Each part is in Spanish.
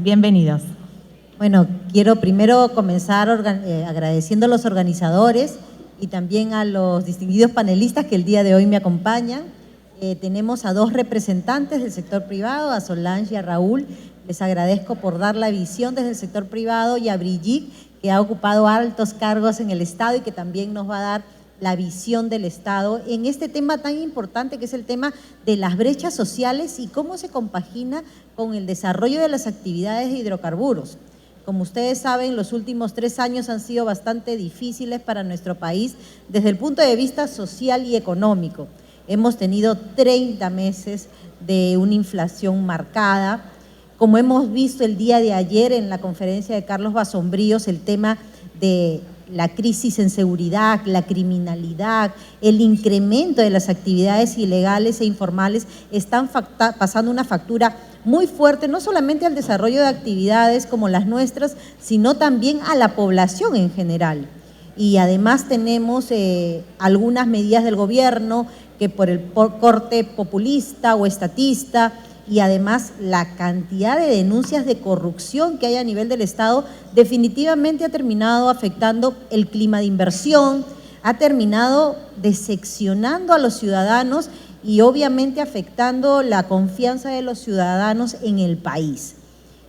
Bienvenidos. Bueno, quiero primero comenzar agradeciendo a los organizadores y también a los distinguidos panelistas que el día de hoy me acompañan. Tenemos a dos representantes del sector privado, a Solange y a Raúl. Les agradezco por dar la visión desde el sector privado, y a Brigitte, que ha ocupado altos cargos en el Estado y que también nos va a dar la visión del Estado en este tema tan importante que es el tema de las brechas sociales y cómo se compagina con el desarrollo de las actividades de hidrocarburos. Como ustedes saben, los últimos 3 años han sido bastante difíciles para nuestro país desde el punto de vista social y económico. Hemos tenido 30 meses de una inflación marcada. Como hemos visto el día de ayer en la conferencia de Carlos Basombríos, el tema de la crisis en seguridad, la criminalidad, el incremento de las actividades ilegales e informales están pasando una factura muy fuerte, no solamente al desarrollo de actividades como las nuestras, sino también a la población en general. Y además tenemos algunas medidas del gobierno que por el corte populista o estatista, y además la cantidad de denuncias de corrupción que hay a nivel del Estado definitivamente ha terminado afectando el clima de inversión, ha terminado decepcionando a los ciudadanos y obviamente afectando la confianza de los ciudadanos en el país.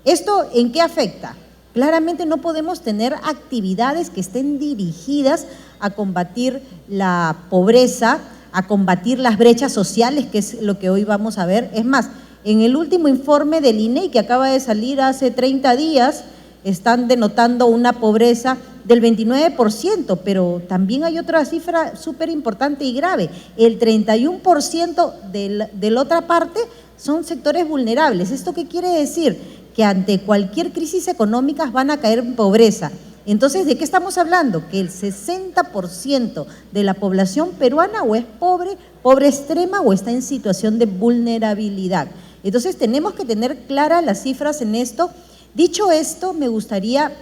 ¿Esto en qué afecta? Claramente no podemos tener actividades que estén dirigidas a combatir la pobreza, a combatir las brechas sociales, que es lo que hoy vamos a ver. Es más, en el último informe del INEI que acaba de salir hace 30 días, están denotando una pobreza del 29%, pero también hay otra cifra súper importante y grave. El 31% de la otra parte son sectores vulnerables. ¿Esto qué quiere decir? Que ante cualquier crisis económica van a caer en pobreza. Entonces, ¿de qué estamos hablando? Que el 60% de la población peruana o es pobre, pobre extrema, o está en situación de vulnerabilidad. Entonces, tenemos que tener claras las cifras en esto. Dicho esto, me gustaría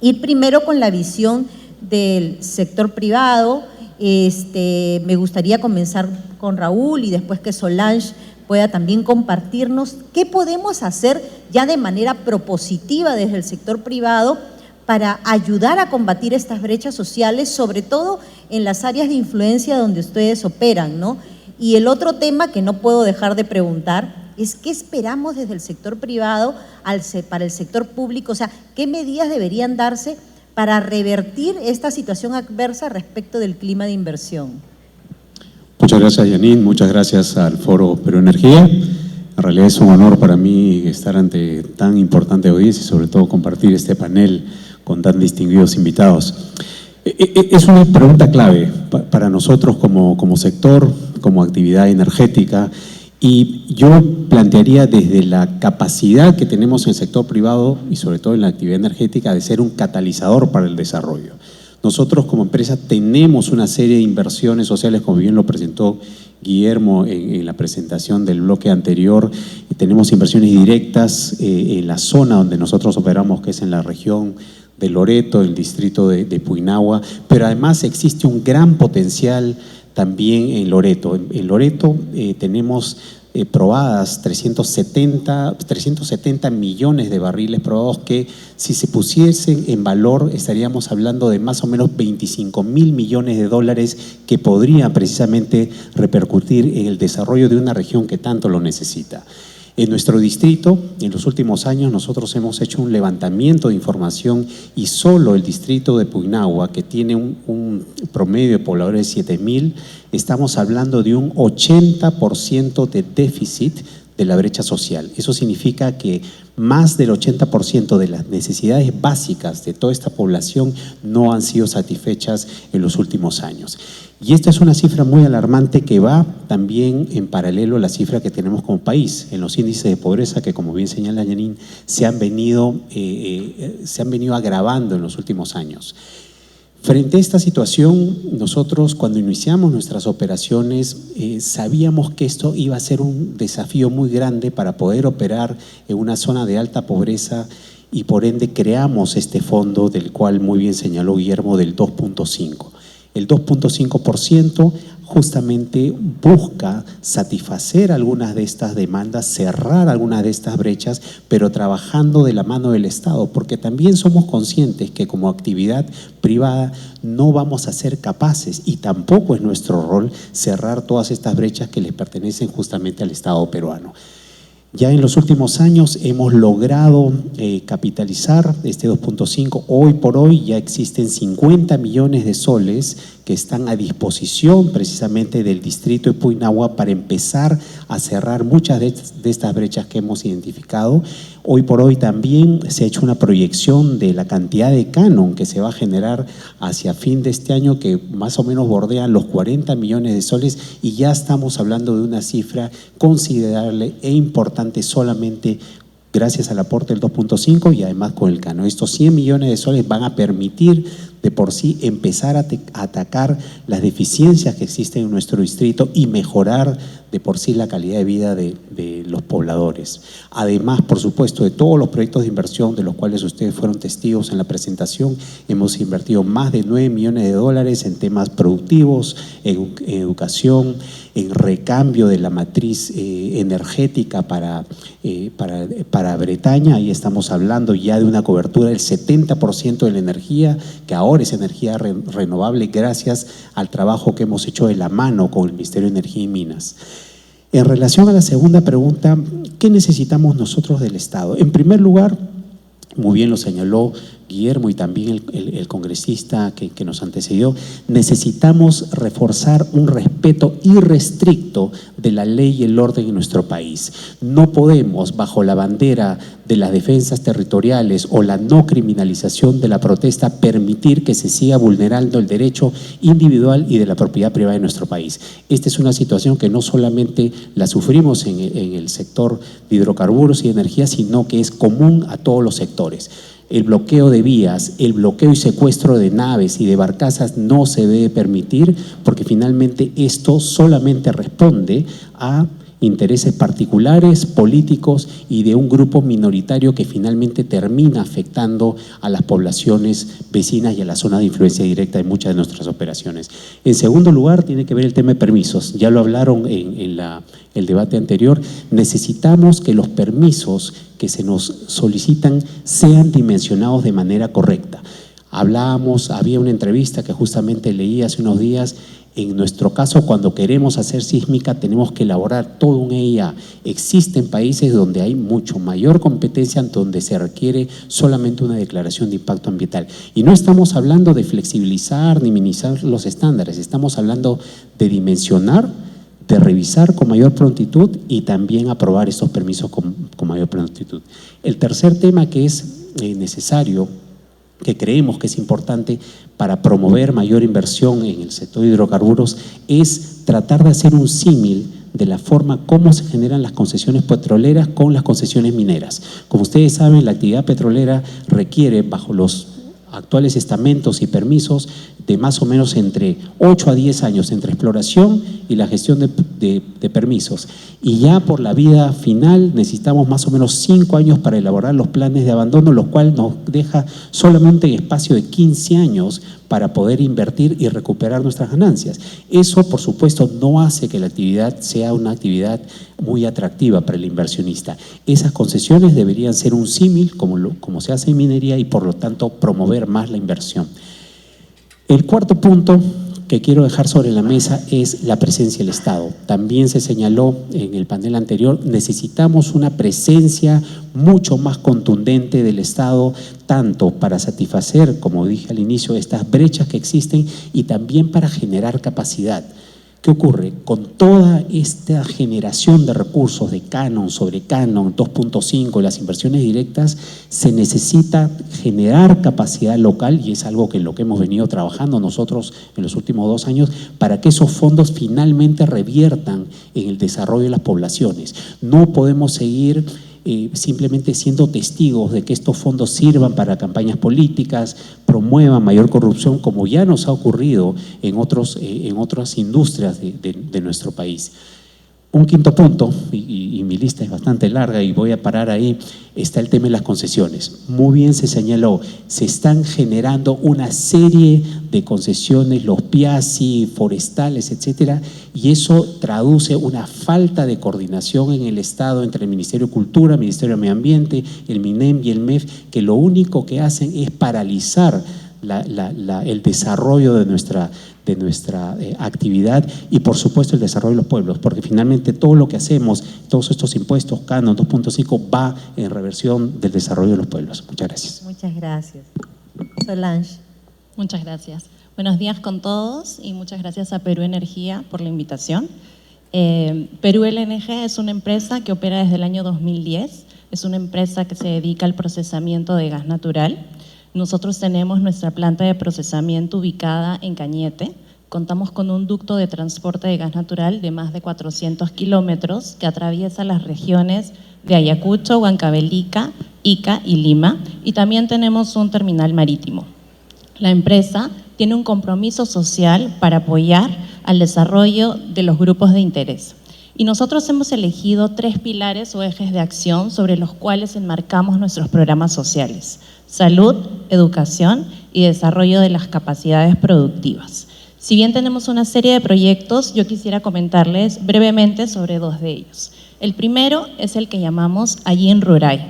ir primero con la visión del sector privado. Me gustaría comenzar con Raúl y después que Solange pueda también compartirnos qué podemos hacer ya de manera propositiva desde el sector privado para ayudar a combatir estas brechas sociales, sobre todo en las áreas de influencia donde ustedes operan, ¿no? Y el otro tema que no puedo dejar de preguntar es qué esperamos desde el sector privado para el sector público, o sea, qué medidas deberían darse para revertir esta situación adversa respecto del clima de inversión. Muchas gracias, Janine, muchas gracias al Foro Peroenergía. En realidad es un honor para mí estar ante tan importante audiencia y sobre todo compartir este panel con tan distinguidos invitados. Es una pregunta clave para nosotros como sector, como actividad energética, y yo plantearía desde la capacidad que tenemos en el sector privado y sobre todo en la actividad energética de ser un catalizador para el desarrollo. Nosotros como empresa tenemos una serie de inversiones sociales, como bien lo presentó Guillermo en la presentación del bloque anterior. Tenemos inversiones directas en la zona donde nosotros operamos, que es en la región de Loreto, el distrito de Puinahua, pero además existe un gran potencial también en Loreto. En Loreto tenemos probadas 370 millones de barriles probados que, si se pusiesen en valor, estaríamos hablando de más o menos 25.000 millones de dólares que podrían precisamente repercutir en el desarrollo de una región que tanto lo necesita. En nuestro distrito, en los últimos años, nosotros hemos hecho un levantamiento de información y solo el distrito de Puinahua, que tiene un promedio de pobladores de 7.000, estamos hablando de un 80% de déficit de la brecha social. Eso significa que más del 80% de las necesidades básicas de toda esta población no han sido satisfechas en los últimos años. Y esta es una cifra muy alarmante que va también en paralelo a la cifra que tenemos como país en los índices de pobreza que, como bien señala Janine, se han venido agravando en los últimos años. Frente a esta situación, nosotros cuando iniciamos nuestras operaciones sabíamos que esto iba a ser un desafío muy grande para poder operar en una zona de alta pobreza, y por ende creamos este fondo del cual muy bien señaló Guillermo, del 2.5. El 2.5% justamente busca satisfacer algunas de estas demandas, cerrar algunas de estas brechas, pero trabajando de la mano del Estado, porque también somos conscientes que como actividad privada no vamos a ser capaces, y tampoco es nuestro rol, cerrar todas estas brechas que les pertenecen justamente al Estado peruano. Ya en los últimos años hemos logrado capitalizar este 2.5. Hoy por hoy ya existen 50 millones de soles que están a disposición precisamente del distrito de Puinahua para empezar a cerrar muchas de estas brechas que hemos identificado. Hoy por hoy también se ha hecho una proyección de la cantidad de canon que se va a generar hacia fin de este año, que más o menos bordean los 40 millones de soles, y ya estamos hablando de una cifra considerable e importante solamente gracias al aporte del 2.5 y además con el canon. Estos 100 millones de soles van a permitir de por sí empezar a atacar las deficiencias que existen en nuestro distrito y mejorar de por sí la calidad de vida de los pobladores. Además, por supuesto, de todos los proyectos de inversión de los cuales ustedes fueron testigos en la presentación, hemos invertido más de 9 millones de dólares en temas productivos, en educación, en recambio de la matriz energética para Bretaña. Ahí estamos hablando ya de una cobertura del 70% de la energía, que ahora es energía renovable gracias al trabajo que hemos hecho de la mano con el Ministerio de Energía y Minas. En relación a la segunda pregunta, ¿qué necesitamos nosotros del Estado? En primer lugar, muy bien lo señaló Guillermo y también el congresista que nos antecedió, necesitamos reforzar un respeto irrestricto de la ley y el orden en nuestro país. No podemos, bajo la bandera de las defensas territoriales o la no criminalización de la protesta, permitir que se siga vulnerando el derecho individual y de la propiedad privada de nuestro país. Esta es una situación que no solamente la sufrimos en el sector de hidrocarburos y energía, sino que es común a todos los sectores. El bloqueo de vías, el bloqueo y secuestro de naves y de barcazas no se debe permitir, porque finalmente esto solamente responde a intereses particulares, políticos y de un grupo minoritario que finalmente termina afectando a las poblaciones vecinas y a la zona de influencia directa de muchas de nuestras operaciones. En segundo lugar, tiene que ver el tema de permisos. Ya lo hablaron en el debate anterior. Necesitamos que los permisos que se nos solicitan sean dimensionados de manera correcta. Había una entrevista que justamente leí hace unos días. En nuestro caso, cuando queremos hacer sísmica, tenemos que elaborar todo un EIA. Existen países donde hay mucho mayor competencia, donde se requiere solamente una declaración de impacto ambiental. Y no estamos hablando de flexibilizar ni minimizar los estándares, estamos hablando de dimensionar, de revisar con mayor prontitud y también aprobar estos permisos con mayor prontitud. El tercer tema que es necesario, que creemos que es importante para promover mayor inversión en el sector de hidrocarburos, es tratar de hacer un símil de la forma como se generan las concesiones petroleras con las concesiones mineras. Como ustedes saben, la actividad petrolera requiere, bajo los actuales estamentos y permisos, de más o menos entre 8 a 10 años entre exploración y la gestión de permisos. Y ya por la vida final necesitamos más o menos 5 años para elaborar los planes de abandono, lo cual nos deja solamente en espacio de 15 años para poder invertir y recuperar nuestras ganancias. Eso, por supuesto, no hace que la actividad sea una actividad muy atractiva para el inversionista. Esas concesiones deberían ser un símil, como se hace en minería, y por lo tanto promover más la inversión. El cuarto punto que quiero dejar sobre la mesa es la presencia del Estado. También se señaló en el panel anterior, necesitamos una presencia mucho más contundente del Estado, tanto para satisfacer, como dije al inicio, estas brechas que existen y también para generar capacidad. ¿Qué ocurre? Con toda esta generación de recursos de canon sobre canon, 2.5, las inversiones directas, se necesita generar capacidad local, y es algo que en lo que hemos venido trabajando nosotros en los últimos 2 años, para que esos fondos finalmente reviertan en el desarrollo de las poblaciones. No podemos seguir simplemente siendo testigos de que estos fondos sirvan para campañas políticas, promuevan mayor corrupción, como ya nos ha ocurrido en otras industrias de nuestro país. Un quinto punto, y mi lista es bastante larga y voy a parar ahí, está el tema de las concesiones. Muy bien se señaló, se están generando una serie de concesiones, los PIASI, forestales, etcétera, y eso traduce una falta de coordinación en el Estado entre el Ministerio de Cultura, el Ministerio de Medio Ambiente, el MINEM y el MEF, que lo único que hacen es paralizar el desarrollo de nuestra actividad y por supuesto el desarrollo de los pueblos, porque finalmente todo lo que hacemos, todos estos impuestos, Canon 2.5, va en reversión del desarrollo de los pueblos. Muchas gracias. Muchas gracias. Solange. Muchas gracias. Buenos días con todos y muchas gracias a Perú Energía por la invitación. Perú LNG es una empresa que opera desde el año 2010, es una empresa que se dedica al procesamiento de gas natural. Nosotros tenemos nuestra planta de procesamiento ubicada en Cañete. Contamos con un ducto de transporte de gas natural de más de 400 kilómetros que atraviesa las regiones de Ayacucho, Huancavelica, Ica y Lima. Y también tenemos un terminal marítimo. La empresa tiene un compromiso social para apoyar al desarrollo de los grupos de interés. Y nosotros hemos elegido 3 pilares o ejes de acción sobre los cuales enmarcamos nuestros programas sociales: salud, educación y desarrollo de las capacidades productivas. Si bien tenemos una serie de proyectos, yo quisiera comentarles brevemente sobre 2 de ellos. El primero es el que llamamos Ayin Ruray.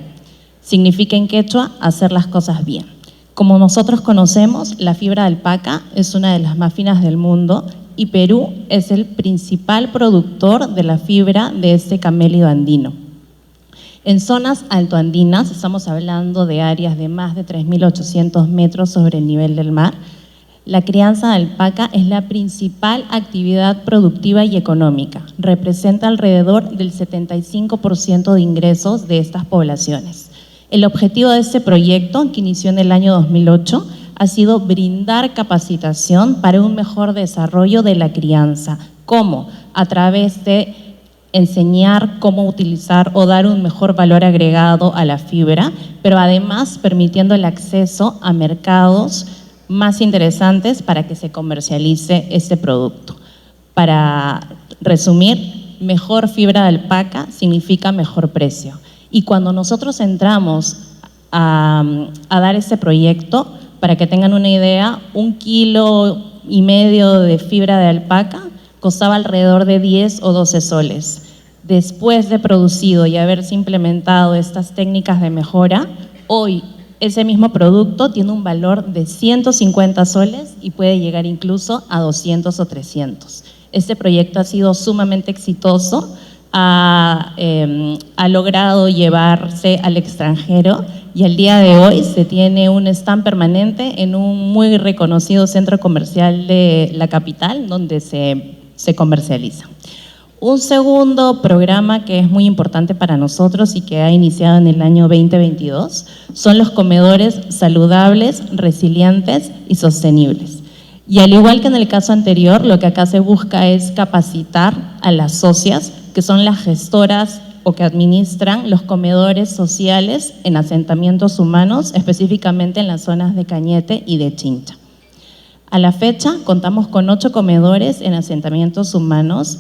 Significa en quechua hacer las cosas bien. Como nosotros conocemos, la fibra de alpaca es una de las más finas del mundo y Perú es el principal productor de la fibra de este camélido andino. En zonas altoandinas, estamos hablando de áreas de más de 3.800 metros sobre el nivel del mar, la crianza de alpaca es la principal actividad productiva y económica. Representa alrededor del 75% de ingresos de estas poblaciones. El objetivo de este proyecto, que inició en el año 2008, ha sido brindar capacitación para un mejor desarrollo de la crianza. ¿Cómo? A través de enseñar cómo utilizar o dar un mejor valor agregado a la fibra, pero además permitiendo el acceso a mercados más interesantes para que se comercialice este producto. Para resumir, mejor fibra de alpaca significa mejor precio. Y cuando nosotros entramos a dar este proyecto, para que tengan una idea, 1,5 kilos de fibra de alpaca costaba alrededor de 10 o 12 soles. Después de producido y haberse implementado estas técnicas de mejora, hoy ese mismo producto tiene un valor de 150 soles y puede llegar incluso a 200 o 300. Este proyecto ha sido sumamente exitoso, ha logrado llevarse al extranjero y al día de hoy se tiene un stand permanente en un muy reconocido centro comercial de la capital donde se comercializa. Un segundo programa que es muy importante para nosotros y que ha iniciado en el año 2022 son los comedores saludables, resilientes y sostenibles. Y al igual que en el caso anterior, lo que acá se busca es capacitar a las socias, que son las gestoras o que administran los comedores sociales en asentamientos humanos, específicamente en las zonas de Cañete y de Chincha. A la fecha, contamos con 8 comedores en asentamientos humanos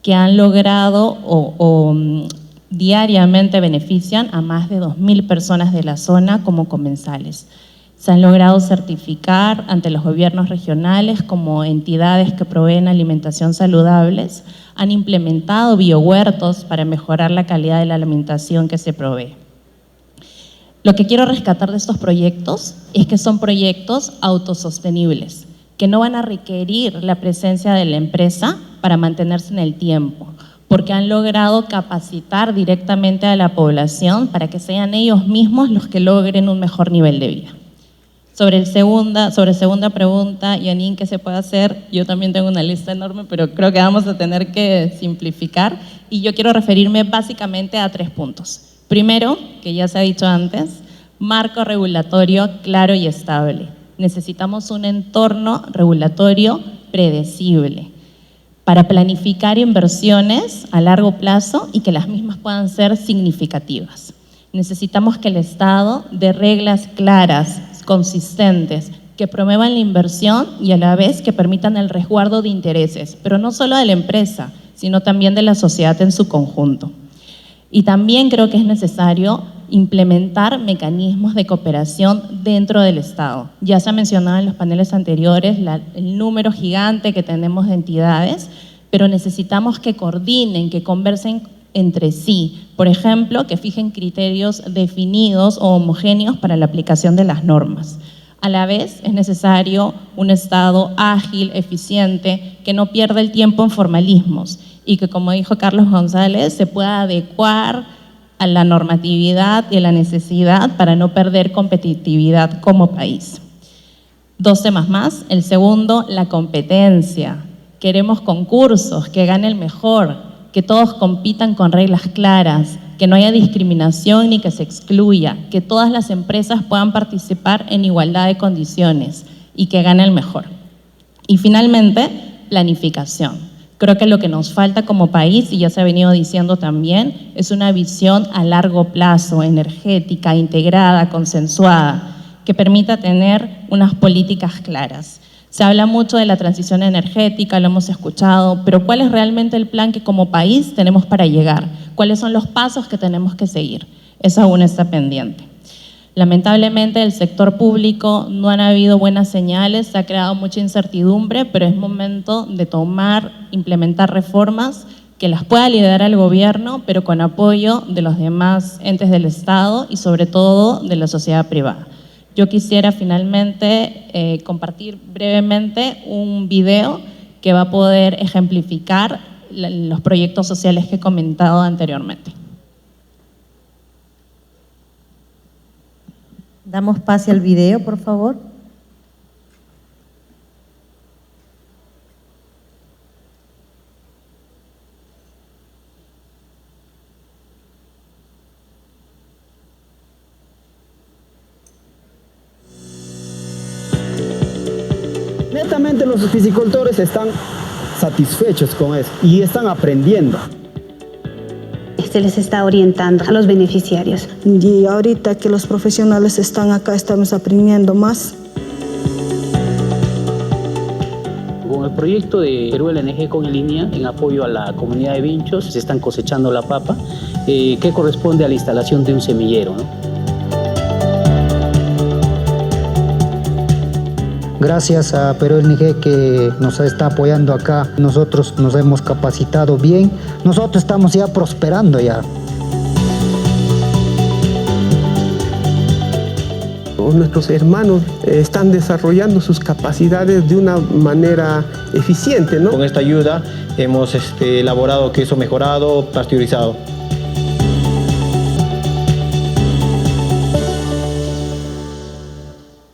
que han logrado o diariamente benefician a más de 2.000 personas de la zona como comensales. Se han logrado certificar ante los gobiernos regionales como entidades que proveen alimentación saludables, han implementado biohuertos para mejorar la calidad de la alimentación que se provee. Lo que quiero rescatar de estos proyectos es que son proyectos autosostenibles, que no van a requerir la presencia de la empresa para mantenerse en el tiempo, porque han logrado capacitar directamente a la población para que sean ellos mismos los que logren un mejor nivel de vida. Sobre segunda pregunta, Yanin, ¿qué se puede hacer? Yo también tengo una lista enorme, pero creo que vamos a tener que simplificar y yo quiero referirme básicamente a 3 puntos. Primero, que ya se ha dicho antes, marco regulatorio claro y estable. Necesitamos un entorno regulatorio predecible para planificar inversiones a largo plazo y que las mismas puedan ser significativas. Necesitamos que el Estado dé reglas claras, consistentes, que promuevan la inversión y a la vez que permitan el resguardo de intereses, pero no solo de la empresa, sino también de la sociedad en su conjunto. Y también creo que es necesario implementar mecanismos de cooperación dentro del Estado. Ya se ha mencionado en los paneles anteriores el número gigante que tenemos de entidades, pero necesitamos que coordinen, que conversen entre sí. Por ejemplo, que fijen criterios definidos o homogéneos para la aplicación de las normas. A la vez, es necesario un Estado ágil, eficiente, que no pierda el tiempo en formalismos y que, como dijo Carlos González, se pueda adecuar a la normatividad y a la necesidad para no perder competitividad como país. 2 temas más. El segundo, la competencia. Queremos concursos, que gane el mejor, que todos compitan con reglas claras, que no haya discriminación ni que se excluya, que todas las empresas puedan participar en igualdad de condiciones y que gane el mejor. Y finalmente, planificación. Creo que lo que nos falta como país, y ya se ha venido diciendo también, es una visión a largo plazo, energética, integrada, consensuada, que permita tener unas políticas claras. Se habla mucho de la transición energética, lo hemos escuchado, pero ¿cuál es realmente el plan que como país tenemos para llegar? ¿Cuáles son los pasos que tenemos que seguir? Eso aún está pendiente. Lamentablemente, del sector público no han habido buenas señales, se ha creado mucha incertidumbre, pero es momento de implementar reformas que las pueda liderar el gobierno, pero con apoyo de los demás entes del Estado y sobre todo de la sociedad privada. Yo quisiera finalmente compartir brevemente un video que va a poder ejemplificar los proyectos sociales que he comentado anteriormente. Damos pase al video, por favor. Netamente los piscicultores están satisfechos con eso y están aprendiendo. Se les está orientando a los beneficiarios. Y ahorita que los profesionales están acá, estamos aprendiendo más. Con el proyecto de Perú LNG con en línea, en apoyo a la comunidad de Vinchos, se están cosechando la papa, que corresponde a la instalación de un semillero, ¿no? Gracias a Perú LNG que nos está apoyando acá, nosotros nos hemos capacitado bien, nosotros estamos ya prosperando ya. Nuestros hermanos están desarrollando sus capacidades de una manera eficiente, ¿no? Con esta ayuda hemos elaborado queso mejorado, pasteurizado.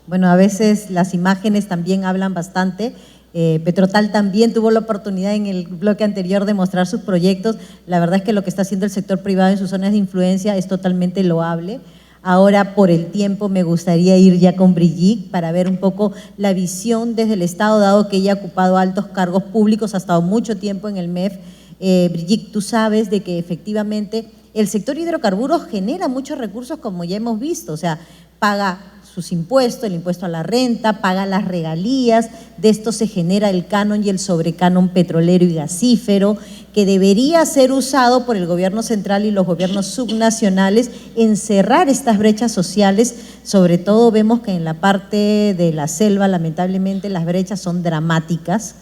Bueno, a veces las imágenes también hablan bastante. Petrotal también tuvo la oportunidad en el bloque anterior de mostrar sus proyectos. La verdad es que lo que está haciendo el sector privado en sus zonas de influencia es totalmente loable. Ahora, por el tiempo, me gustaría ir ya con Brigitte para ver un poco la visión desde el Estado, dado que ella ha ocupado altos cargos públicos, ha estado mucho tiempo en el MEF. Brigitte, tú sabes de que efectivamente el sector hidrocarburos genera muchos recursos, como ya hemos visto, o sea, paga sus impuestos, el impuesto a la renta, paga las regalías, de esto se genera el canon y el sobrecanon petrolero y gasífero, que debería ser usado por el gobierno central y los gobiernos subnacionales en cerrar estas brechas sociales. Sobre todo vemos que en la parte de la selva, lamentablemente, las brechas son dramáticas.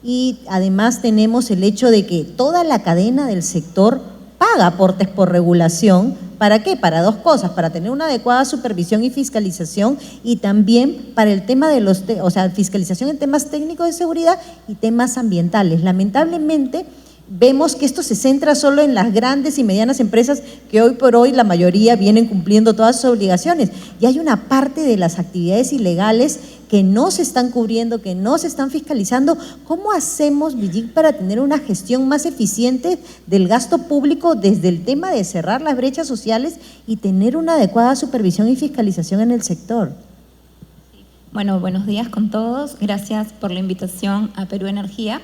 Y además tenemos el hecho de que toda la cadena del sector paga aportes por regulación. ¿Para qué? Para dos cosas, para tener una adecuada supervisión y fiscalización y también para el tema de fiscalización en temas técnicos de seguridad y temas ambientales. Lamentablemente, vemos que esto se centra solo en las grandes y medianas empresas que hoy por hoy la mayoría vienen cumpliendo todas sus obligaciones y hay una parte de las actividades ilegales que no se están cubriendo, que no se están fiscalizando. ¿Cómo hacemos, Brigitte, para tener una gestión más eficiente del gasto público desde el tema de cerrar las brechas sociales y tener una adecuada supervisión y fiscalización en el sector? Bueno, buenos días con todos. Gracias por la invitación a Perú Energía.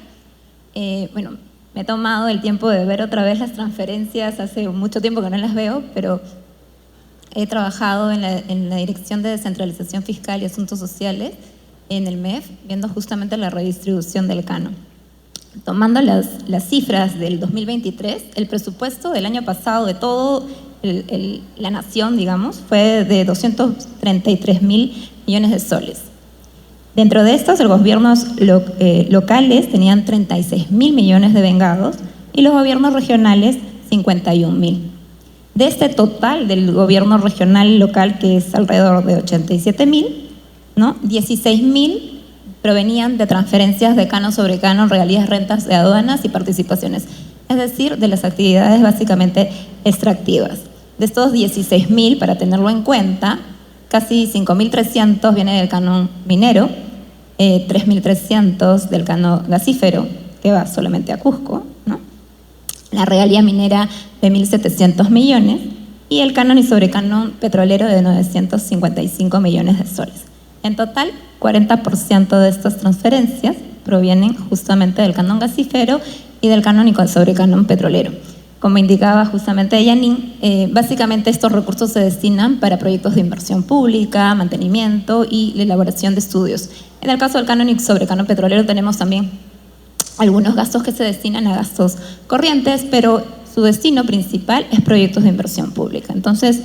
Me he tomado el tiempo de ver otra vez las transferencias, hace mucho tiempo que no las veo, pero he trabajado en la Dirección de Descentralización Fiscal y Asuntos Sociales en el MEF, viendo justamente la redistribución del canon. Tomando las cifras del 2023, el presupuesto del año pasado de todo la nación, digamos, fue de 233.000 millones de soles. Dentro de estos, los gobiernos locales tenían 36.000 millones de vengados y los gobiernos regionales 51.000. De este total del gobierno regional y local, que es alrededor de 87.000, ¿no? 16.000 provenían de transferencias de canon sobre canon, regalías, rentas de aduanas y participaciones, es decir, de las actividades básicamente extractivas. De estos 16.000, para tenerlo en cuenta, casi 5.300 viene del canon minero, 3.300 del canon gasífero, que va solamente a Cusco, ¿no? La regalía minera de 1.700 millones y el canon y sobrecanon petrolero de 955 millones de soles. En total, 40% de estas transferencias provienen justamente del canon gasífero y del canon y sobrecanon petrolero. Como indicaba justamente Yanin, básicamente estos recursos se destinan para proyectos de inversión pública, mantenimiento y la elaboración de estudios. En el caso del canon y sobrecanon petrolero tenemos también algunos gastos que se destinan a gastos corrientes, pero su destino principal es proyectos de inversión pública. Entonces,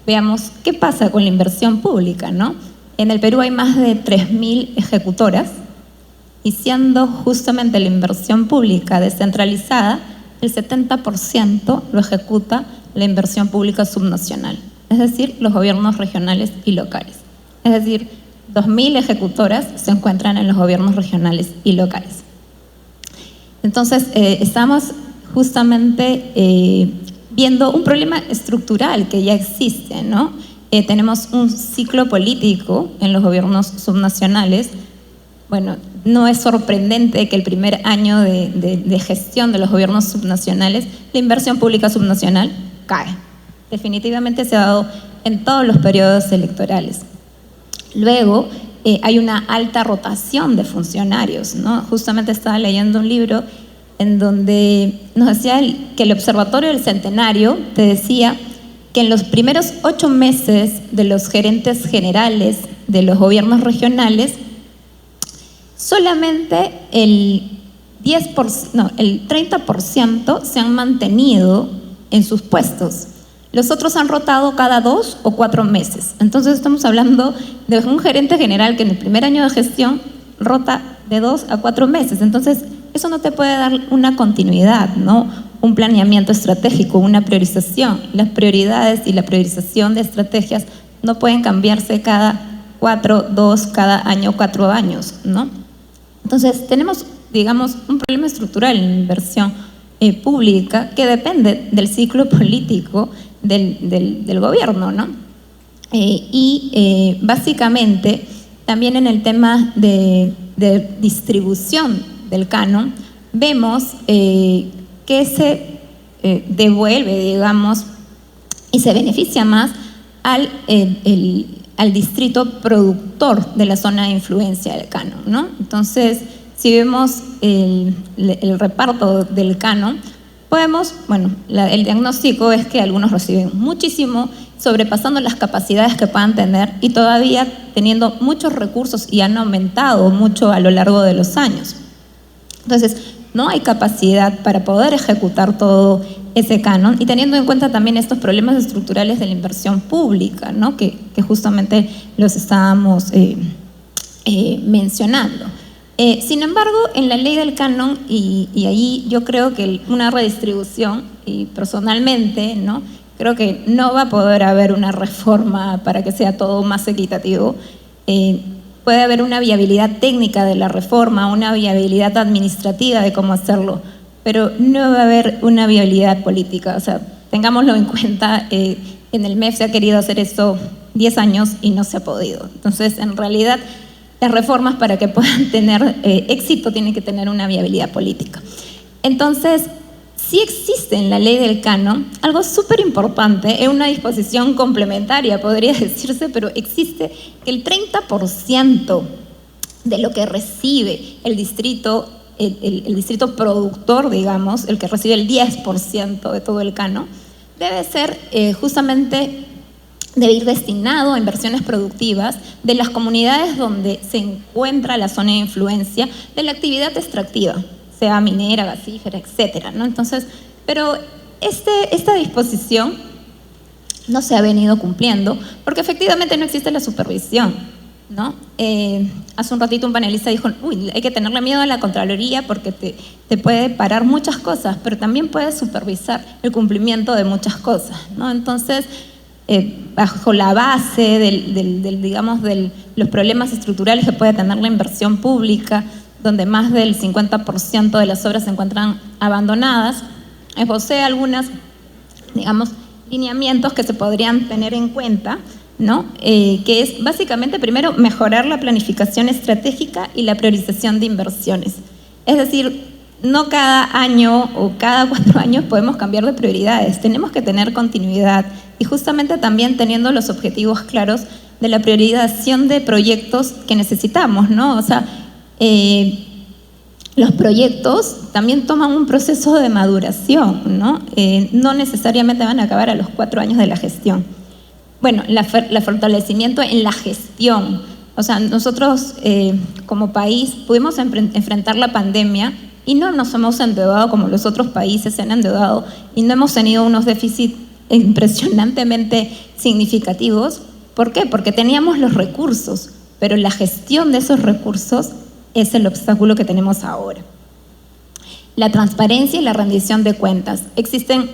veamos qué pasa con la inversión pública, ¿no? En el Perú hay más de 3.000 ejecutoras y siendo justamente la inversión pública descentralizada, el 70% lo ejecuta la inversión pública subnacional, es decir, los gobiernos regionales y locales. Es decir, 2.000 ejecutoras se encuentran en los gobiernos regionales y locales. Entonces, estamos justamente viendo un problema estructural que ya existe, ¿no? Tenemos un ciclo político en los gobiernos subnacionales. Bueno, no es sorprendente que el primer año de gestión de los gobiernos subnacionales, la inversión pública subnacional cae. Definitivamente se ha dado en todos los periodos electorales. Luego, hay una alta rotación de funcionarios, ¿no? Justamente estaba leyendo un libro en donde nos decía que el Observatorio del Centenario te decía que en los primeros 8 meses de los gerentes generales de los gobiernos regionales, solamente el 30% se han mantenido en sus puestos. Los otros han rotado cada 2 o 4 meses. Entonces estamos hablando de un gerente general que en el primer año de gestión rota de 2 a 4 meses. Entonces eso no te puede dar una continuidad, ¿no? Un planeamiento estratégico, una priorización. Las prioridades y la priorización de estrategias no pueden cambiarse cada cada año 4 años, ¿no? Entonces tenemos, digamos, un problema estructural en la inversión pública que depende del ciclo político del gobierno, ¿no? Básicamente también en el tema de distribución del canon vemos que se devuelve, digamos, y se beneficia más al distrito productor de la zona de influencia del canon, ¿no? Entonces, si vemos el reparto del canon, podemos, bueno, el diagnóstico es que algunos reciben muchísimo, sobrepasando las capacidades que puedan tener y todavía teniendo muchos recursos y han aumentado mucho a lo largo de los años. Entonces, no hay capacidad para poder ejecutar todo ese canon y teniendo en cuenta también estos problemas estructurales de la inversión pública, ¿no? que justamente los estábamos mencionando. Sin embargo, en la ley del canon, y ahí yo creo que una redistribución, y personalmente, ¿no? Creo que no va a poder haber una reforma para que sea todo más equitativo. Puede haber una viabilidad técnica de la reforma, una viabilidad administrativa de cómo hacerlo, pero no va a haber una viabilidad política. O sea, tengámoslo en cuenta, en el MEF se ha querido hacer esto 10 años y no se ha podido. Entonces, en realidad, las reformas para que puedan tener éxito tienen que tener una viabilidad política. Entonces, sí existe en la ley del canon algo súper importante, es una disposición complementaria, podría decirse, pero existe que el 30% de lo que recibe el distrito productor, digamos, el que recibe el 10% de todo el canon, debe ser justamente debe ir destinado a inversiones productivas de las comunidades donde se encuentra la zona de influencia de la actividad extractiva, sea minera, gasífera, etcétera, ¿no? Entonces, pero esta disposición no se ha venido cumpliendo porque efectivamente no existe la supervisión, ¿no? Hace un ratito un panelista dijo, uy, hay que tenerle miedo a la Contraloría porque te puede parar muchas cosas, pero también puede supervisar el cumplimiento de muchas cosas, ¿no? Entonces, bajo la base de los problemas estructurales que puede tener la inversión pública, donde más del 50% de las obras se encuentran abandonadas, esbocé algunas, digamos, lineamientos que se podrían tener en cuenta, ¿no? Que es básicamente, primero, mejorar la planificación estratégica y la priorización de inversiones. Es decir, no cada año o cada 4 años podemos cambiar de prioridades, tenemos que tener continuidad y justamente también teniendo los objetivos claros de la priorización de proyectos que necesitamos, ¿no? O sea, los proyectos también toman un proceso de maduración, ¿no? No necesariamente van a acabar a los 4 años de la gestión. Bueno, el fortalecimiento en la gestión. O sea, nosotros como país pudimos enfrentar la pandemia y no nos hemos endeudado como los otros países se han endeudado y no hemos tenido unos déficits impresionantemente significativos. ¿Por qué? Porque teníamos los recursos, pero la gestión de esos recursos es el obstáculo que tenemos ahora. La transparencia y la rendición de cuentas. Existen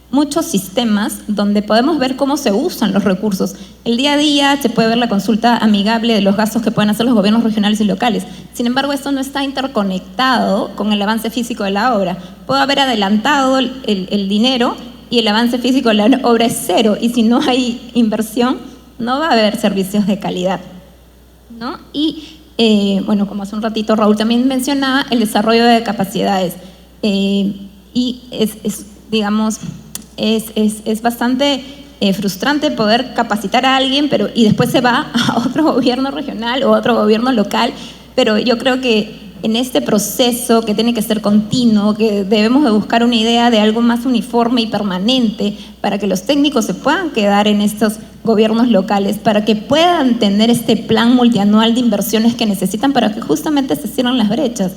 muchos sistemas donde podemos ver cómo se usan los recursos. El día a día se puede ver la consulta amigable de los gastos que pueden hacer los gobiernos regionales y locales. Sin embargo, esto no está interconectado con el avance físico de la obra. Puedo haber adelantado el dinero y el avance físico de la obra es 0. Y si no hay inversión, no va a haber servicios de calidad, ¿no? Y, bueno, como hace un ratito Raúl también mencionaba, el desarrollo de capacidades. Y digamos, es bastante frustrante poder capacitar a alguien y después se va a otro gobierno regional o otro gobierno local, pero yo creo que en este proceso que tiene que ser continuo, que debemos de buscar una idea de algo más uniforme y permanente para que los técnicos se puedan quedar en estos gobiernos locales, para que puedan tener este plan multianual de inversiones que necesitan para que justamente se cierren las brechas.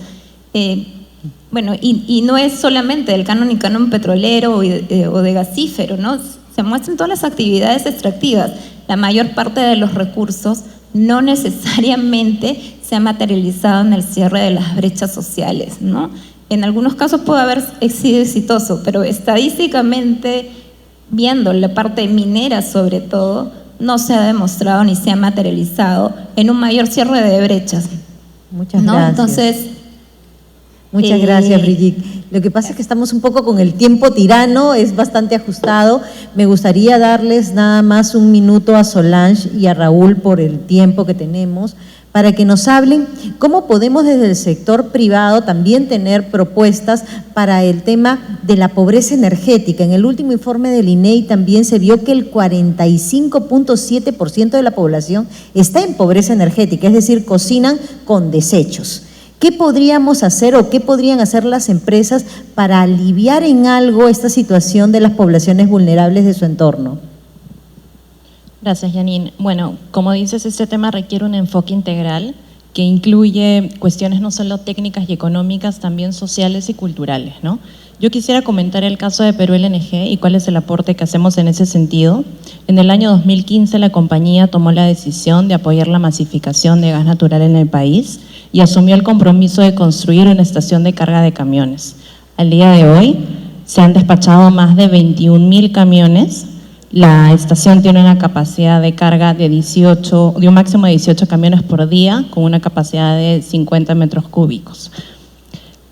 Bueno, y no es solamente el canon y canon petrolero o de gasífero, ¿no? Se muestran todas las actividades extractivas. La mayor parte de los recursos no necesariamente se ha materializado en el cierre de las brechas sociales, ¿no? En algunos casos puede haber sido exitoso, pero estadísticamente, viendo la parte minera sobre todo, no se ha demostrado ni se ha materializado en un mayor cierre de brechas. Muchas ¿no? gracias. Entonces, muchas gracias, Brigitte. Lo que pasa es que estamos un poco con el tiempo tirano, es bastante ajustado. Me gustaría darles nada más un minuto a Solange y a Raúl por el tiempo que tenemos, para que nos hablen cómo podemos desde el sector privado también tener propuestas para el tema de la pobreza energética. En el último informe del INEI también se vio que el 45.7% de la población está en pobreza energética, es decir, cocinan con desechos. ¿Qué podríamos hacer o qué podrían hacer las empresas para aliviar en algo esta situación de las poblaciones vulnerables de su entorno? Gracias, Janine. Bueno, como dices, este tema requiere un enfoque integral que incluye cuestiones no solo técnicas y económicas, también sociales y culturales, ¿no? Yo quisiera comentar el caso de Perú LNG y cuál es el aporte que hacemos en ese sentido. En el año 2015 la compañía tomó la decisión de apoyar la masificación de gas natural en el país y asumió el compromiso de construir una estación de carga de camiones. Al día de hoy se han despachado más de 21.000 camiones. La estación tiene una capacidad de carga de un máximo de 18 camiones por día, con una capacidad de 50 metros cúbicos.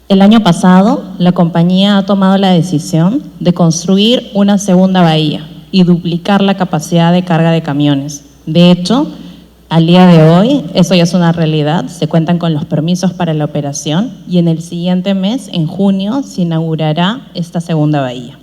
El año pasado, la compañía ha tomado la decisión de construir una segunda bahía y duplicar la capacidad de carga de camiones. De hecho, al día de hoy, eso ya es una realidad, se cuentan con los permisos para la operación y en el siguiente mes, en junio, se inaugurará esta segunda bahía.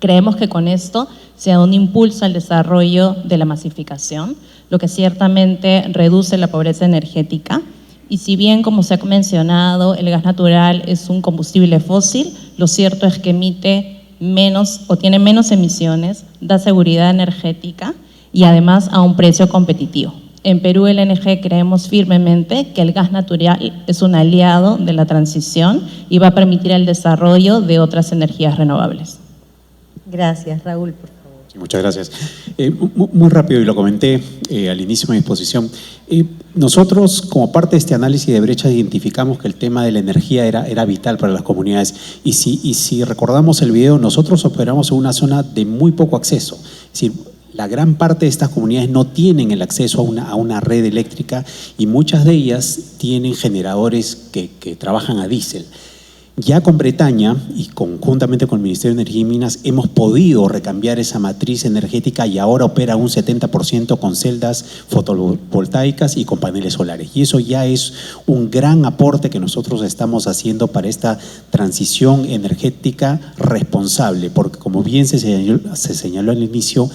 Creemos que con esto se da un impulso al desarrollo de la masificación, lo que ciertamente reduce la pobreza energética. Y si bien, como se ha mencionado, el gas natural es un combustible fósil, lo cierto es que emite menos o tiene menos emisiones, da seguridad energética y además a un precio competitivo. En Perú LNG creemos firmemente que el gas natural es un aliado de la transición y va a permitir el desarrollo de otras energías renovables. Gracias, Raúl, por favor. Sí, muchas gracias. Muy rápido, y lo comenté al inicio de mi exposición. Nosotros, como parte de este análisis de brechas, identificamos que el tema de la energía era vital para las comunidades. Y si recordamos el video, nosotros operamos en una zona de muy poco acceso. Es decir, la gran parte de estas comunidades no tienen el acceso a una red eléctrica y muchas de ellas tienen generadores que trabajan a diésel. Ya con Bretaña y conjuntamente con el Ministerio de Energía y Minas hemos podido recambiar esa matriz energética y ahora opera un 70% con celdas fotovoltaicas y con paneles solares. Y eso ya es un gran aporte que nosotros estamos haciendo para esta transición energética responsable, porque como bien se señaló al inicio,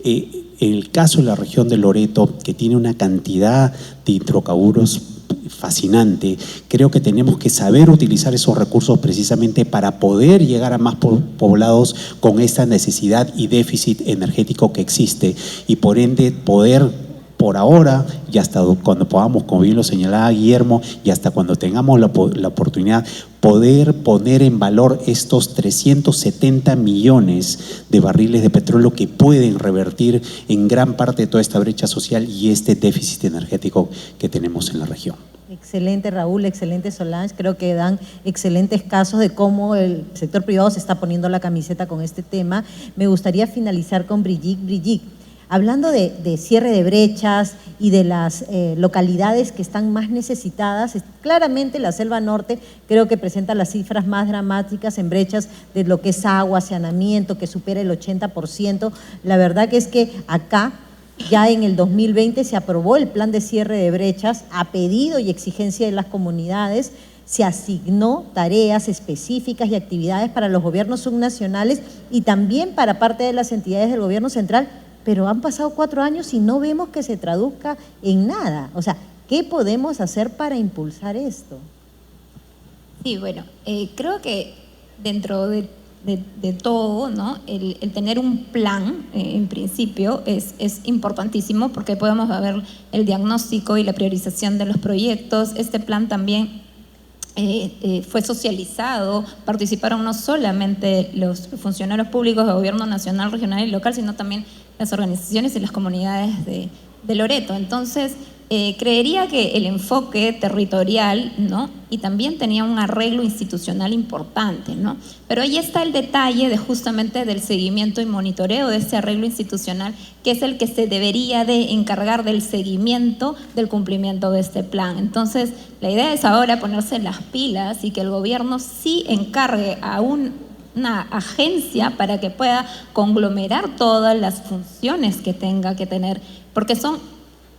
en el caso de la región de Loreto, que tiene una cantidad de hidrocarburos fascinante, creo que tenemos que saber utilizar esos recursos precisamente para poder llegar a más poblados con esta necesidad y déficit energético que existe y por ende poder por ahora y hasta cuando podamos, como bien lo señalaba Guillermo, y hasta cuando tengamos la oportunidad, poder poner en valor estos 370 millones de barriles de petróleo que pueden revertir en gran parte de toda esta brecha social y este déficit energético que tenemos en la región. Excelente, Raúl, excelente, Solange. Creo que dan excelentes casos de cómo el sector privado se está poniendo la camiseta con este tema. Me gustaría finalizar con Brigitte. Brigitte, hablando de cierre de brechas y de las localidades que están más necesitadas, claramente la Selva Norte creo que presenta las cifras más dramáticas en brechas de lo que es agua, saneamiento, que supera el 80%. La verdad que es que acá ya en el 2020 se aprobó el plan de cierre de brechas a pedido y exigencia de las comunidades. Se asignó tareas específicas y actividades para los gobiernos subnacionales y también para parte de las entidades del gobierno central, pero han pasado 4 años y no vemos que se traduzca en nada. O sea, ¿qué podemos hacer para impulsar esto? Sí, bueno, creo que dentro de todo, ¿no? El tener un plan, en principio, es importantísimo porque podemos ver el diagnóstico y la priorización de los proyectos. Este plan también fue socializado, participaron no solamente los funcionarios públicos de gobierno nacional, regional y local, sino también las organizaciones y las comunidades de Loreto. Entonces, creería que el enfoque territorial, ¿no? Y también tenía un arreglo institucional importante, ¿no? Pero ahí está el detalle de justamente del seguimiento y monitoreo de ese arreglo institucional, que es el que se debería de encargar del seguimiento del cumplimiento de este plan. Entonces, la idea es ahora ponerse las pilas y que el gobierno sí encargue a una agencia para que pueda conglomerar todas las funciones que tenga que tener, porque son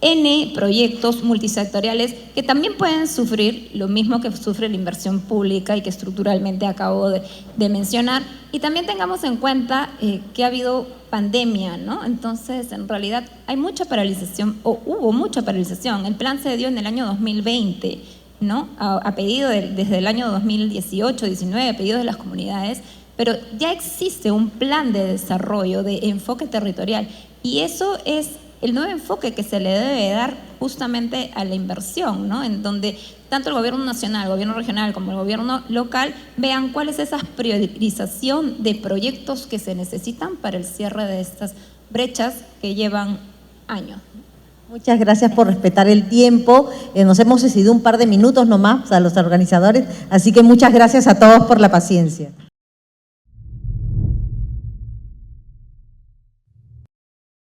N proyectos multisectoriales que también pueden sufrir lo mismo que sufre la inversión pública y que estructuralmente acabo de mencionar. Y también tengamos en cuenta que ha habido pandemia, ¿no? Entonces, en realidad hay mucha paralización, o hubo mucha paralización. El plan se dio en el año 2020, ¿no? A pedido desde el año 2018, 19, a pedido de las comunidades, pero ya existe un plan de desarrollo, de enfoque territorial, y eso es el nuevo enfoque que se le debe dar justamente a la inversión, ¿no? En donde tanto el gobierno nacional, el gobierno regional como el gobierno local vean cuál es esa priorización de proyectos que se necesitan para el cierre de estas brechas que llevan años. Muchas gracias por respetar el tiempo. Nos hemos excedido un par de minutos nomás a los organizadores, así que muchas gracias a todos por la paciencia.